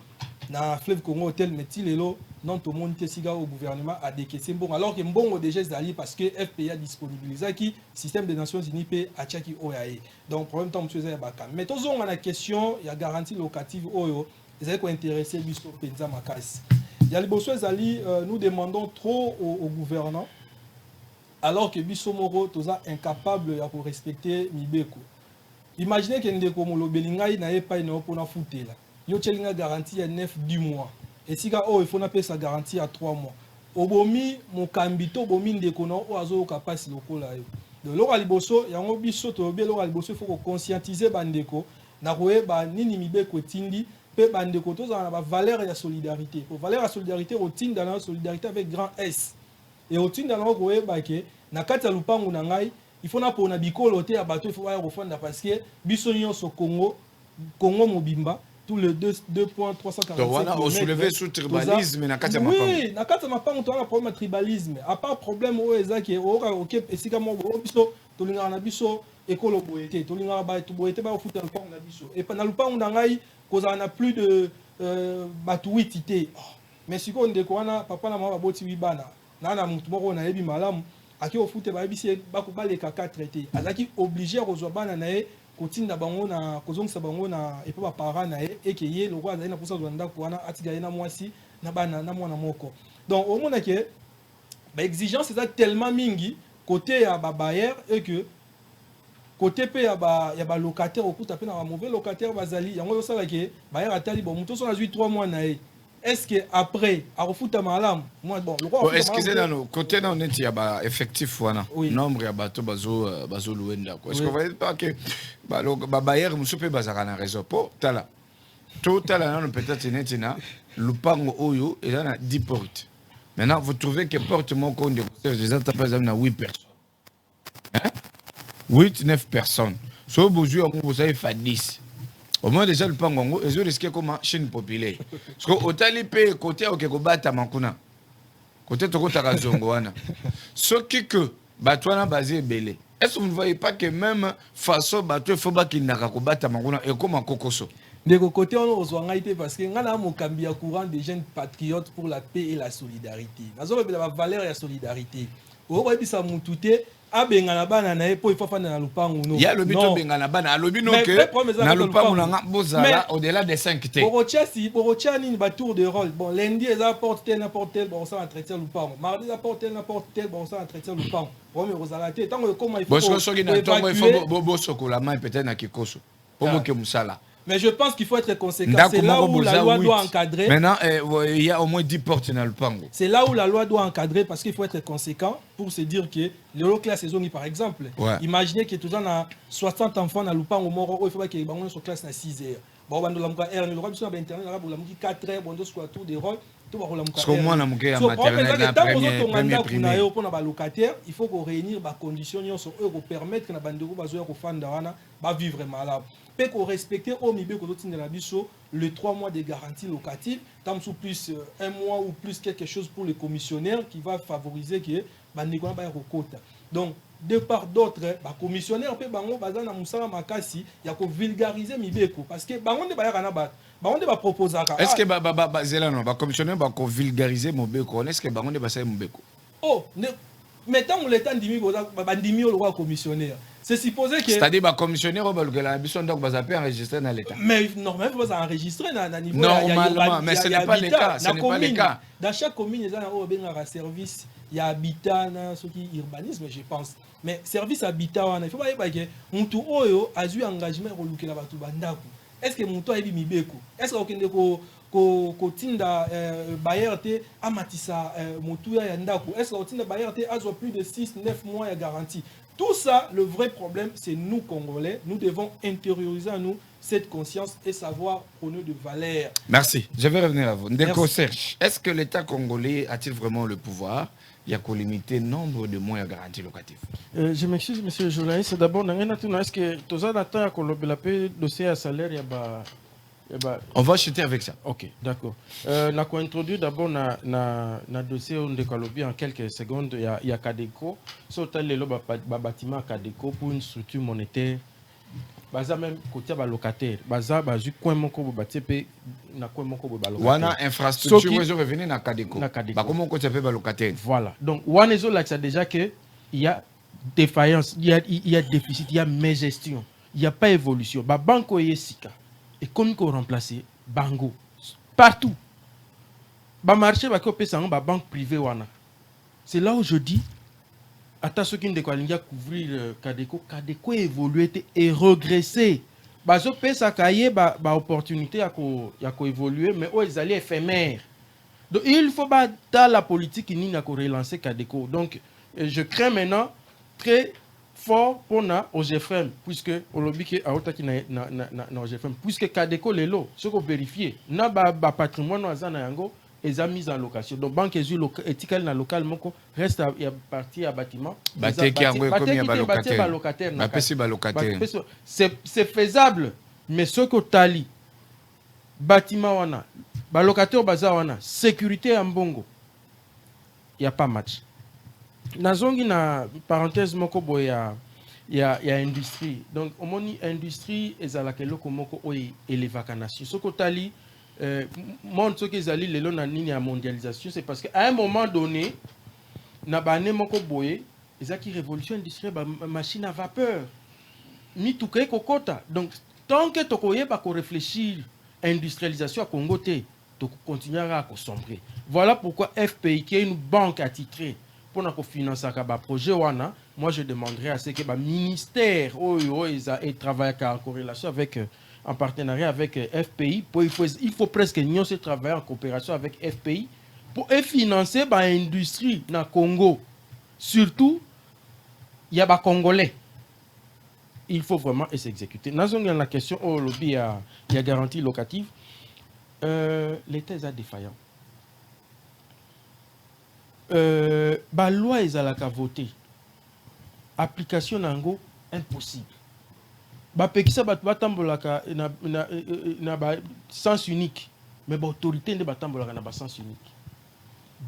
na Fleuve Congo Hotel mais ti lelo non to monte siga au gouvernement a décaissé bon alors que mbongo déjà ezali parce que FPA disponibilisé qui système des Nations Unies pe achaki oyae donc problème tant monsieur ya baka mais tozo on a question il y a garantie locative oyo ezali ko intéresser biso penza makasi ya liboso ezali nous demandons trop au gouvernement alors que biso moko toza incapable ya ko respecter mibeko. Imaginez que ndeko molobeli ngai na epai na opona futela. Yo chelinga garantie ya 9-10 mois. Et sika il faut na pesa garantie à 3 mois. Obomi mokambito bomi ndeko na o azo kapasi lokola yo. De lora liboso yango biso to be lora liboso faut conscientiser bandeko na koyeba nini mibeko tindi pe bandeko to za ba valeur ya solidarité. Pour valeur ya solidarité o tinda na solidarité avec grand S. Et o tinda na koyeba ke na kati ya lupangu na ngai il faut na pona bikolo te ya bato il faut ya refondre parce que biso nyonso Congo mobimba tous les 2.345 donc voilà on soulever sous tribalisme na kati ya mapango oui na kati ya mapango to na problème tribalisme à part problème o ezaki o OK esika mo biso to linga na biso ekolo boyete to linga ba to boyete ba futa lupango na biso et na lupango na ngai koza na plus de batuitité mais siko ndeko wana papa na mama boti wibana na mutu moko na yebi malamu aki ofute ba bisi ba ko baleka 4 traité azaki obligé kozwa bana na ye kotinda bango na kozongisa bango na epa ba parents na ye et que ye lokwa azali na posa zwanda ko wana atiga ye na mwasi na bana na mwana moko donc au monde que ba exigence c'est tellement mingi côté ya ba bailleur et que côté pe ya ba locataire okuta pe na ba mauvais locataire bazali yango yo sala ke bailleur atali bon muto so na 3 mois na ye. Est-ce que après à refuta malam moi bon le excusez nous côté dans net il y a ba effectif wana nombre ya bato bazo luenda quoi est-ce qu'on va pas que ba bailleur musupe bazaka na réseau po tala non peut-être netina lupango oyo et là 10 portes maintenant vous trouvez que porte mon compte des gens par exemple na 8 personnes hein 8 9 personnes so bozu vous avez fait 10. Au moins déjà le pangongo ils ont risqué comme chaîne populaire parce que otali pe côté OK ko bata makuna côté to kota kazongo wana ce qui que batwana basé belé est-ce que vous ne voyez pas que même façon bato faut ba kinaka ko bata makuna et comme kokoso de côté on ozwanga ité parce que ngana mokambi ya courant des jeunes patriotes pour la paix et la solidarité nazo la valeur ya solidarité o ba bisa mutute abengana bana na po ifa fana na lupangu no ya lobi to bengana bana alobi no que na lupangu na bozala au-delà des 5 t borocha ni ba tour de rôle bon lundi les apporte n'importe tel bon ça entretien lupangu mardi apporte n'importe tel bon ça entretien lupangu bon mais rozala té tant comment il faut bon so ki na tongo il faut bo sokola mai peut-être na kikoso pour que musala. Mais je pense qu'il faut être conséquent. C'est là où la loi doit encadrer. Maintenant, il y a au moins 10 portes dans le pango. C'est là où la loi doit encadrer parce qu'il faut être conséquent pour se dire que le classe saison, par exemple, imaginez que tout le monde a 60 enfants dans le pango, il faut qu'il y ait une classe à 6 heures. bon bando la muka R le roi biso na internet na la muki 4 heures bon soit tour de rôle tout ba la muka parce que moi na muke ya maternelle na premier primaire yo pona ba locataire il faut qu'on réunir ba conditions nyonso eux ko permettre na bandeko bazo ko fanda wana ba vivre malade peut qu'on respecter au mibe ko totinda la biso le 3 mois de garantie locative tant sous plus 1 mois ou plus quelque chose pour les commissionnaires qui va favoriser que bandeko ba rekota donc de part d'autres ba commissionnaire pe bango bazana musala makasi ya ko vulgariser mibeko parce que bango ne ba yana ba bango ne ba proposer ka est-ce que ba zelano ba commissionnaire ba ko vulgariser mobeko est-ce que bango ne ba sa mobeko oh ne mettons le temps dimi ba ndimi le roi commissionnaire c'est supposé que c'est-à-dire ba commissionnaire ba la mission donc ba zaper enregistrer dans l'état mais normalement vous enregistrer na niveau normalement mais ce n'est pas le cas ce n'est pas le cas dans chaque commune ils ont un service il y a habitat na ce qui urbanisme je pense mais service habitat wana il faut pas que mutu oyo azui engagement ko lukela batu bandako est-ce que mutu ayebi mibeko est-ce que okende ko tinda bailleur te amatisa mutu ya ndako est-ce que otinda bailleur te azo plus de 6 9 mois ya garantie. Tout ça, le vrai problème, c'est nous, Congolais. Nous devons intérioriser à nous cette conscience et savoir prôner de valeur. Merci. Je vais revenir à vous. Ndeko Serge, est-ce que l'État congolais a-t-il vraiment le pouvoir? Il y a qu'au limiter le nombre de mois à garantie locative. Je m'excuse, monsieur le journaliste. D'abord, est-ce que tous les temps qu'on le dossier à salaire, il y a on va chuter avec ça. Ok, d'accord. On a introduit d'abord na dossier en quelques secondes. Il y a Cadeco. Surtout les bâtiments Cadeco pour une structure monétaire. Baza même côté locataire. Baza bazu coin mon ko bâti pe na coin mon ko locataire. Wana infrastructure ils ont revenu na Cadeco. Ba comment côté pe locataire. Voilà. Donc wana zo là ça déjà que il y a défaillance, il y a déficit, il y a mégestion, il y a pas évolution. Ba banco yesika. Et comme qu'on remplace bango partout ba marché ba ko pesa ba banque privée wana. C'est là où je dis attention qui ne découvrir Cadeco évoluer et regresser. Bazo pesa kaye ba opportunité à ko évoluer mais ils allaient éphémère. Donc il faut pas dans la politique ni na ko relancer Cadeco. Donc je crains maintenant très fort pour na OGFM puisque au lobby qui a autant qui na OGFM puisque Cadeco lelo ce qu'on vérifier na ba patrimoine azana yango et a mis en location donc banque éthique na local moko reste à partie à bâtiment c'est faisable mais ce que tali bâtiment wana ba locataire baza wana sécurité en bongo il y a pas match. Nazongi na parenthèse moko boya ya industrie donc omoni industrie ezalaka loko moko oyi elevaka nation soko tali monde ce qu'ils allaient lelo na nini ya mondialisation c'est parce que à un moment donné na bané moko boye ezaki révolution industrielle ba machine à vapeur mi tuke kokota donc tant que tokoye ba ko réfléchir industrialisation à Congo te to continuera à sombrer. Voilà pourquoi FPI qui est une banque attitrée pour nous financer un projet wana, moi je demanderais à ce que le ministère il travaille en corrélation avec en partenariat avec FPI il faut presque nous travailler en coopération avec FPI pour financer l'industrie dans le Congo. Surtout il y a des Congolais. Il faut vraiment s'exécuter. Dans la question au lobby il y a garantie locative. L'État est défaillant. La loi est à voter. Application nango impossible. Ba pekisa bat batambolaka na sens unique. Mais l'autorité ne batambolaka na sens unique.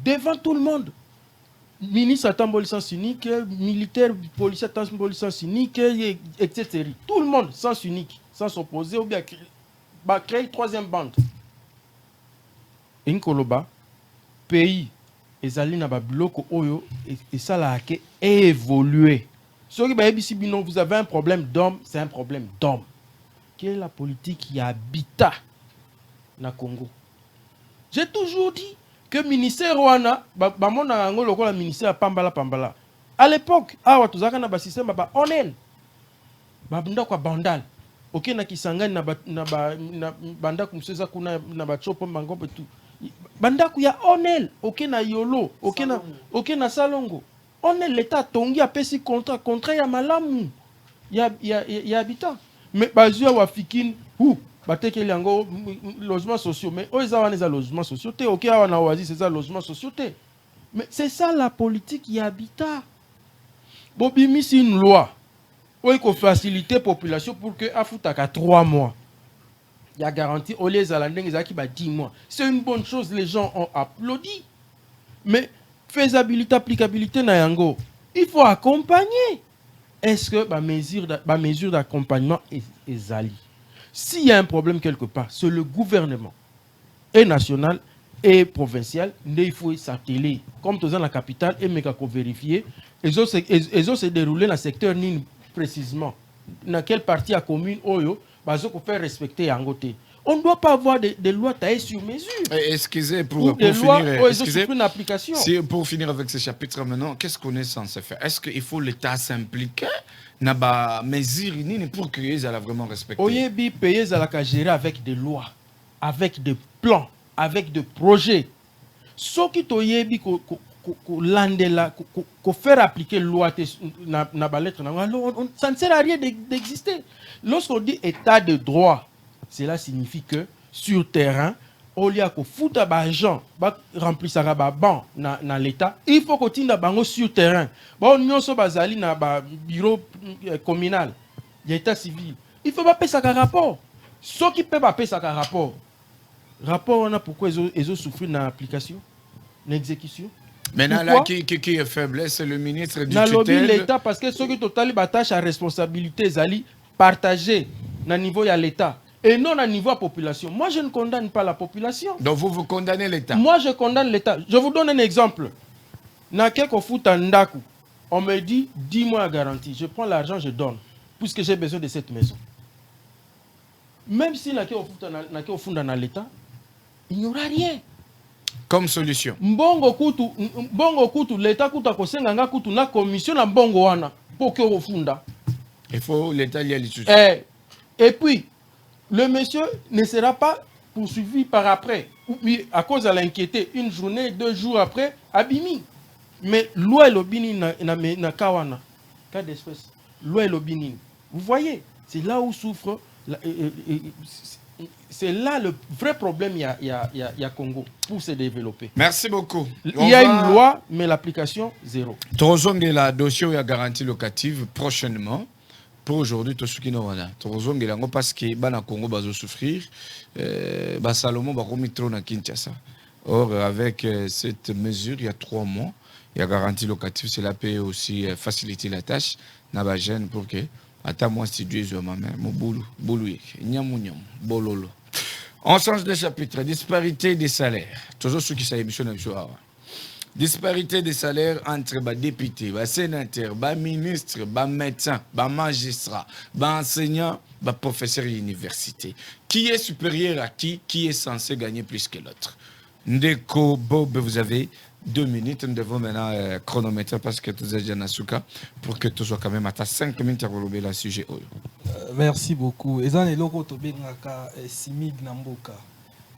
Devant tout le monde. Ministre atambol sens unique, militaire, policier atambol sens unique, etc. Tout le monde sens unique, sans s'opposer ou bien créer une troisième bande. Inkoloba, pays, ezali na ba biloko oyo et ça là que évoluer. Ce qui vous avez un problème d'homme, c'est un problème d'homme. Quelle est la politique qui habitat na Congo? J'ai toujours dit que le ministère Rwanda, le ministère Pambala. À l'époque, tu as un système honnête. Bandal. Ok, na kisanga na banda kumseza kuna na bachopo mangombe tu. Banda ku ya onel, ok na yolo, ok na salongo. Onel l'état tongi a pesi contrat ya malamu. Ya habitant. Mais bazua wa fikine batekeli yango logements sociaux mais eux ça wana logements sociaux te OK awa na Oasis c'est ça logements sociaux te mais c'est ça la politique y habitat bobimisi une loi où il faut faciliter la population pour que afutaka 3 mois il y a garanti au lieu à la qui 10 mois c'est une bonne chose les gens ont applaudi mais faisabilité applicabilité na yango il faut accompagner est-ce que ma mesure d'accompagnement est ali s'il y a un problème quelque part c'est le gouvernement et national et provincial il faut s'atteler comme dans la capitale et mais vérifier ils ont se déroulé dans le secteur ni précisément dans quelle partie à commune oyo bazo ko faire respecter yangote on ne doit pas avoir des lois taillées sur mesure. Excusez pour finir. Excusez, une application. Si, pour finir avec ce chapitre maintenant, qu'est-ce qu'on est censé faire? Est-ce qu'il faut l'État s'impliquer dans la mesure pour que les gens vraiment respecter? Oyebi payer la gérer avec des lois, avec des plans, avec des projets. Ce qui toyebi ko landela ko faire appliquer loi na ba lettre ça ne sert à rien d'exister. Lorsqu'on dit état de droit, cela signifie que sur terrain, au lieu de foutre des gens remplir ça ban dans l'état, il faut continuer bango sur terrain. Bon nous sommes basali na bureau communal, l'état civil. Il faut pas payer ça rapport. Ceux qui peuvent pas payer ça rapport. Rapport on a pourquoi ils ont souffert dans l'application, l'exécution. Maintenant là qui est faible, c'est le ministre du tutelle. L'État parce que ceux qui total tâche à responsabilité zali partagée na niveau de l'État. Et non à niveau de la population. Moi, je ne condamne pas la population. Donc, vous condamnez l'État? Moi, je condamne l'État. Je vous donne un exemple. On me dit 10 mois à garantie. Je prends l'argent, je donne. Puisque j'ai besoin de cette maison. Même si l'État, il n'y aura rien. Comme solution. Mbongo kutu, l'État kuta kosenga kutu na commission na mbongo wana. Pour que ofunda. Il faut l'État y aller. Et puis, le monsieur ne sera pas poursuivi par après. Ou à cause de l'inquiété, une journée, 2 jours après, abimi. Mais loi lobini na kawana. Cas d'espèce. Loi lobini. Vous voyez, c'est là où souffre. C'est là le vrai problème, il y a Congo pour se développer. Merci beaucoup. Il y a une loi, mais l'application, zéro. La dossier a garantie locative prochainement. Pour aujourd'hui, tout ce qui nous a parce que le Congo va souffrir, Salomon va remettre na Kinshasa. Or, avec cette mesure, il y a 3 mois, il y a garantie locative, cela peut aussi faciliter la tâche na ba jeune pour que ata moi si Dieu zo maman mo boulou nyam bololo. On change de chapitre, disparité des salaires. Toujours ceux qui sa émission na biso. Disparité des salaires entre les députés, les sénateurs, les ministres, les médecins, les magistrats, les enseignants, les professeurs de l'université. Qui est supérieur à qui est censé gagner plus que l'autre? Ndeko Bob, vous avez 2 minutes. Nous devons maintenant chronométrer parce que tout est déjà Nasuka pour que tout soit quand même à 5 minutes à relever le sujet. Merci beaucoup. Et ça, c'est le côté de Simig Namboka.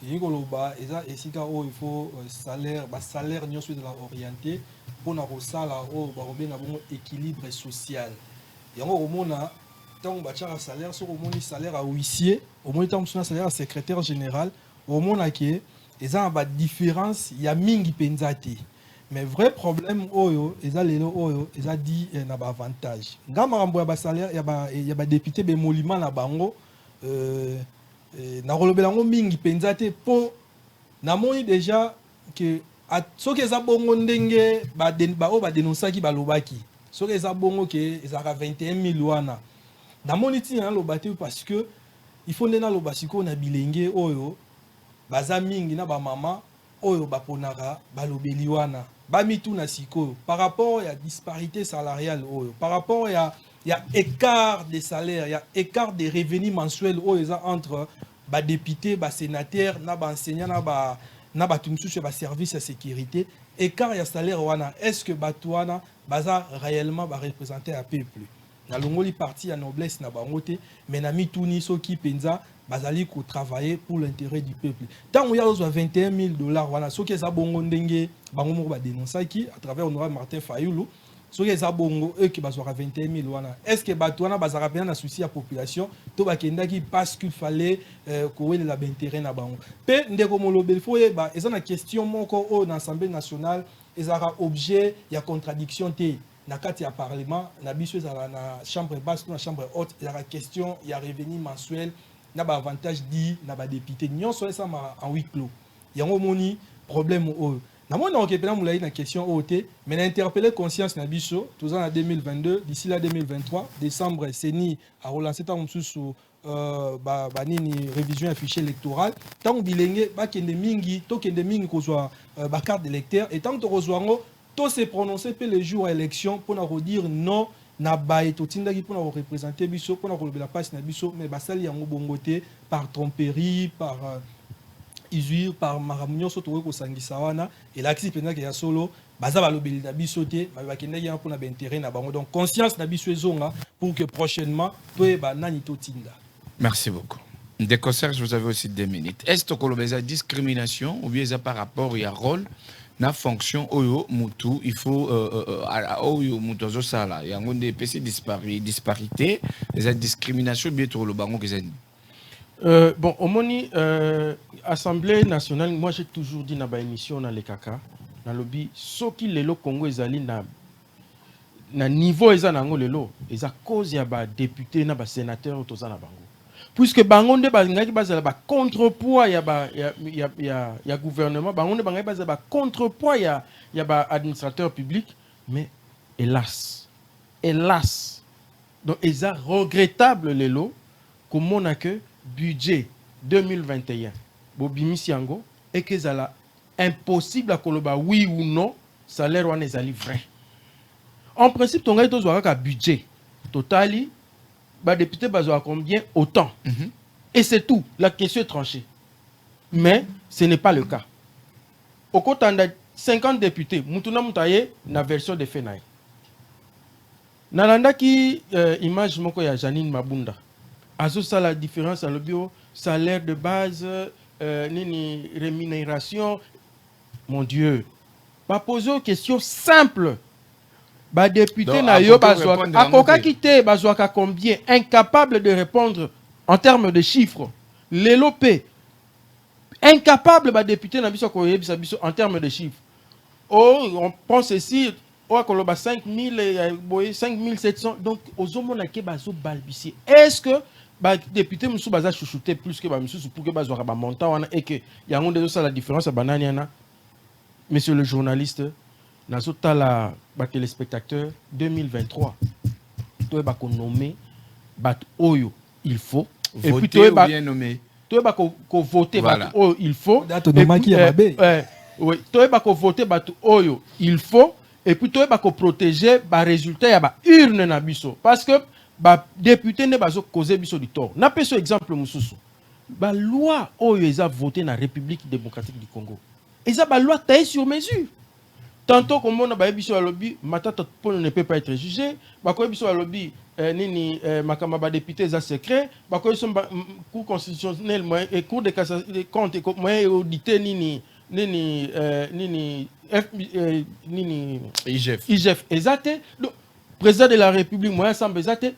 Il faut salaire nous de la orienter pour nous équilibre social. Et on a tant de salaire sur le salaire à huissier, au moins tant de salaire à secrétaire général, au moins il y a une différence, il y a mingi penzati. Mais vrai problème oyo, il y a dit un avantage. Quand il salaire, il y a député bemolima na bango na rolobelango mingi penzate po namoni déjà que soki eza bongo ndenge ba dénonçaki balobaki soki eza bongo ke ezaka 21 000 wana namoni ti na lobate parce que il faut ndena lobasiko na bilenge oyo baza mingi na ba mama oyo baponaka balobeli wana ba mitu na siko par rapport à disparité salariale oyo par rapport il y a écart des salaires, il y a écart des revenus mensuels entre les députés, les sénateurs, les enseignants, les services de sécurité. Écart de salaire, est-ce que Batouana va réellement représenter un peuple? Dans le parti à noblesse, mais na mituni so qui penza bazali ko travailler pour l'intérêt du peuple. Tant il y a $21 000 voilà, ce qui est bongo ndenge bango mo ba dénoncer qui à travers honorable Martin Fayoulou ce qui est bongo eux qui bazwaka 21 000 wana est-ce que bato wana bazaka pena na souci ya population to bakendaki parce qu'il fallait kowelela baintérêt na bango pe ndeko molobeli fo yeba eza na question moko oyo na assemblée nationale ezaka objet ya contradiction te na kati ya parlement na biso ezala na chambre basse to na chambre haute ezaka question ya revenu mensuel na ba avantage dit na ba député nyonso esama en huis clos yango moni problème oyo na mona okepena mulai na question oyo mais na interpeller conscience na biso tous en 2022 d'ici là 2023 décembre seni a relancé tant mususu ba nini révision affiché électoral tant bilenge ba kende mingi to kende mingi kozwa ba carte d'électeur et tant to kozwango to se prononcer pe les jours à élection pour na redire non na baye to tindaki pour na représenter biso pour na kolobela passe na biso mais basali yango bongoté par tromperie par usure par maramunyo soto ko sangisa wana et l'axi pena ke ya solo baza balobeli na biso te ba kende ya pour na intérêt na bango donc conscience na biso ezonga pour que prochainement to ba nani to tinda. Merci beaucoup. Des concierges, vous avez aussi 2 minutes. Est-ce que vous discrimination ou bien par rapport à rôle na fonction oyo mutu il faut oyo mutu zo sala ya ngonde PC disparité les discrimination bien tout le bango kezani. Bon, au moni Assemblée nationale, moi j'ai toujours dit dans ma émission dans les caca, dans le lobby, ce qui le Congo ezali na niveau ezanango lelo, eza cause ya ba député na ba sénateur to za na bango. Puisque bango nde ba ngaki bazala ba contrepoids ya gouvernement, bango nde bangaki bazala ba contrepoids ya ba administrateur public, mais hélas donc eza regrettable lelo comme on a que budget 2021 bobimisi yango et que zala impossible à koloba oui ou non salaire wana ezali vrai. En principe ton gars tozwa ka budget totali ba député bazwa combien autant et c'est tout, la question est tranchée. Mais ce n'est pas le cas. Au kotanda 50 députés mutuna mutaye na version de Fenaï. Nalanda ki image moko ya Janine Mabunda. Azo ça la différence dans le bio salaire de base nini rémunération mon Dieu. Ba poser une question simple. Ba député na yo bazwa akoka kité bazwa ka combien incapable de répondre en termes de chiffres. L'élopé incapable ba député na biso ko yebisa biso en termes de chiffres. Oh, on pense ici au koloba 5000 5700 donc ozomona ke bazo balbutier. Est-ce que ba député musu baza chouchouter plus que ba musu pour que bazwa ba montant wana et que yango ndezo ça la différence banani yana. Monsieur le journaliste nazo tala ba téléspectateur 2023 to ba ko nommer bat oyo il faut et puis to ba bien nommé to ba ko voter bat oyo il faut oui to ba ko voter bat oyo il faut et puis to ba ko protéger ba résultat ya ba urne na biso parce que ba député ne bazo causer biso du tort na peso exemple mususu ba loi oyo eza voté na République démocratique du Congo eza ba loi taillée sur mesure. Tantôt comme on a ba biso lobby matata ne peut pas être jugé ba ko biso lobby nini makamba ba député za secret ba ko so cour constitutionnel et cour de cassation des comptes et moyen auditer nini IGF exacté le président de la République moyen semble exacté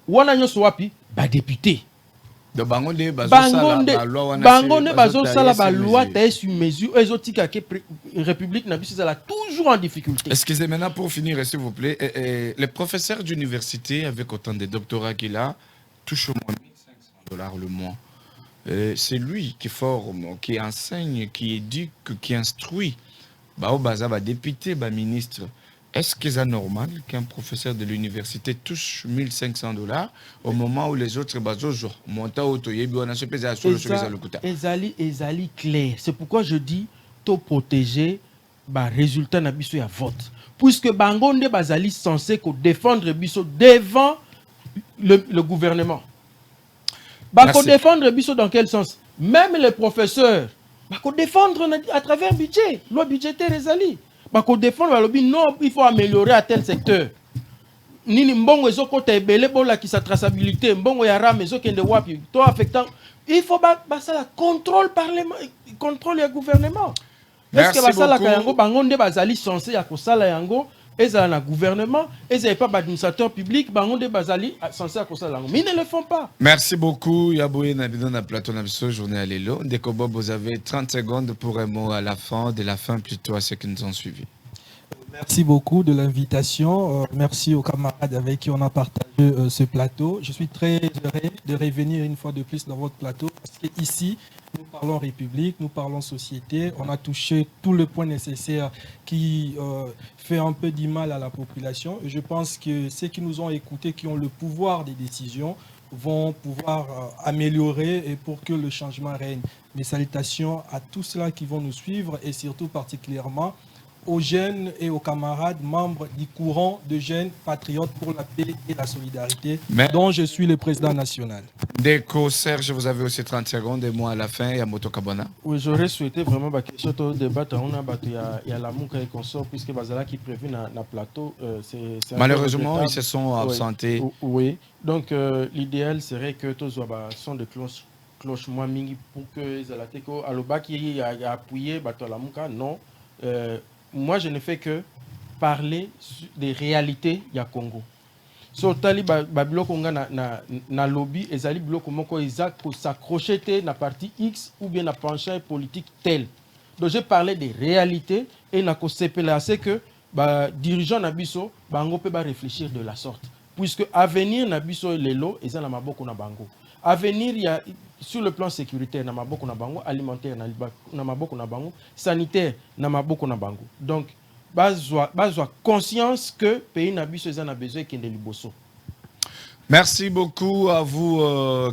wana nyoso wapi ba député de bangonde bazo sala ba loi taillée sur mesure ezotika ke République na biso la toujours en difficulté. Excusez maintenant pour finir s'il vous plaît les professeurs d'université avec autant de doctorats qu'il a touchent au moins $1,500 le mois. C'est lui qui forme, qui enseigne, qui éduque, qui instruit. Bah au baza ba député, ba ministre. Est-ce que c'est normal qu'un professeur de l'université touche $1,500 au moment où les autres bazos montent au toyebi on a se pesé sur le coup? Ezali clair. C'est pourquoi je dis to protéger ba résultat na biso ya vote. Puisque bangonde bazali censé ko défendre biso devant le gouvernement. Ba ko défendre biso dans quel sens? Même les professeurs ba ko défendre à travers budget, loi budgétaire ezali. Ba ko défendre ba lobby non, il faut améliorer à tel secteur. Nini mbongo ezokota ebele bola ki sa traçabilité, mbongo ya ram ezokende wapi, to affectant, il faut ba ça la contrôle parlement, contrôle le gouvernement. Est-ce que ba ça la yango bango nde bazali censé ya ko sala yango ils ont un gouvernement, ils n'ont pas d'administrateur public, ils ont bazali censé à ça, mais ils ne le font pas. Merci beaucoup. Yaboué Nabidon à Plateau Nabiso, journée à l'élo. Dekobob, vous avez 30 secondes pour un mot à la fin, de la fin plutôt à ceux qui nous ont suivis. Merci beaucoup de l'invitation. Merci aux camarades avec qui on a partagé ce plateau. Je suis très heureux de revenir une fois de plus dans votre plateau parce qu'ici, nous parlons République, nous parlons société. On a touché tout le point nécessaire qui fait un peu du mal à la population. Et je pense que ceux qui nous ont écoutés, qui ont le pouvoir des décisions, vont pouvoir améliorer et pour que le changement règne. Mes salutations à tous ceux qui vont nous suivre et surtout particulièrement aux jeunes et aux camarades membres du courant de jeunes patriotes pour la paix et la solidarité, dont je suis le président national. Déco, Serge, vous avez aussi 30 secondes et moi à la fin, il y a Moto Kabana. Oui, j'aurais souhaité vraiment que ce débat, il y a la mouka et consort, puisque Bazala qui prévu dans le plateau. Malheureusement, ils se sont absentés. Oui, donc l'idéal serait que tous sont de cloche moins mingi pour que Zalateko, Aloba qui a appuyé la mouka, non. Moi, je ne fais que parler des réalités du Congo. So tali biloko nga na lobby ezali biloko moko exact pour s'accrocher na partie X ou bien na penchant politique tel. Donc j'ai parlé des réalités et na ko sepela c'est que dirigeant na biso bango peut réfléchir de la sorte puisque avenir na biso lelo eza na maboko na bango. Avenir il y a sur le plan sécuritaire na maboko na bango, alimentaire na maboko na bango, sanitaire na maboko na bango. Donc bazwa conscience que pays na biso eza na besoin kende liboso. Merci beaucoup à vous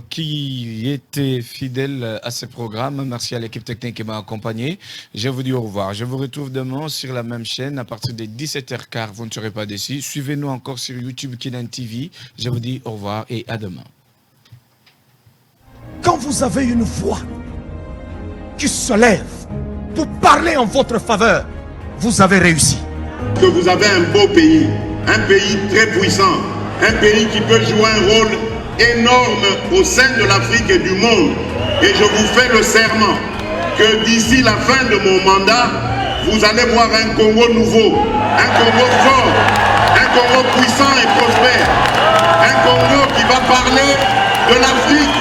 qui étiez fidèles à ce programme. Merci à l'équipe technique qui m'a accompagné. Je vous dis au revoir. Je vous retrouve demain sur la même chaîne à partir de 17h15. Vous ne serez pas déçus. Suivez-nous encore sur YouTube Kinan TV. Je vous dis au revoir et à demain. Quand vous avez une voix qui se lève pour parler en votre faveur, vous avez réussi. Que vous avez un beau pays, un pays très puissant, un pays qui peut jouer un rôle énorme au sein de l'Afrique et du monde. Et je vous fais le serment que d'ici la fin de mon mandat, vous allez voir un Congo nouveau, un Congo fort, un Congo puissant et prospère, un Congo qui va parler de l'Afrique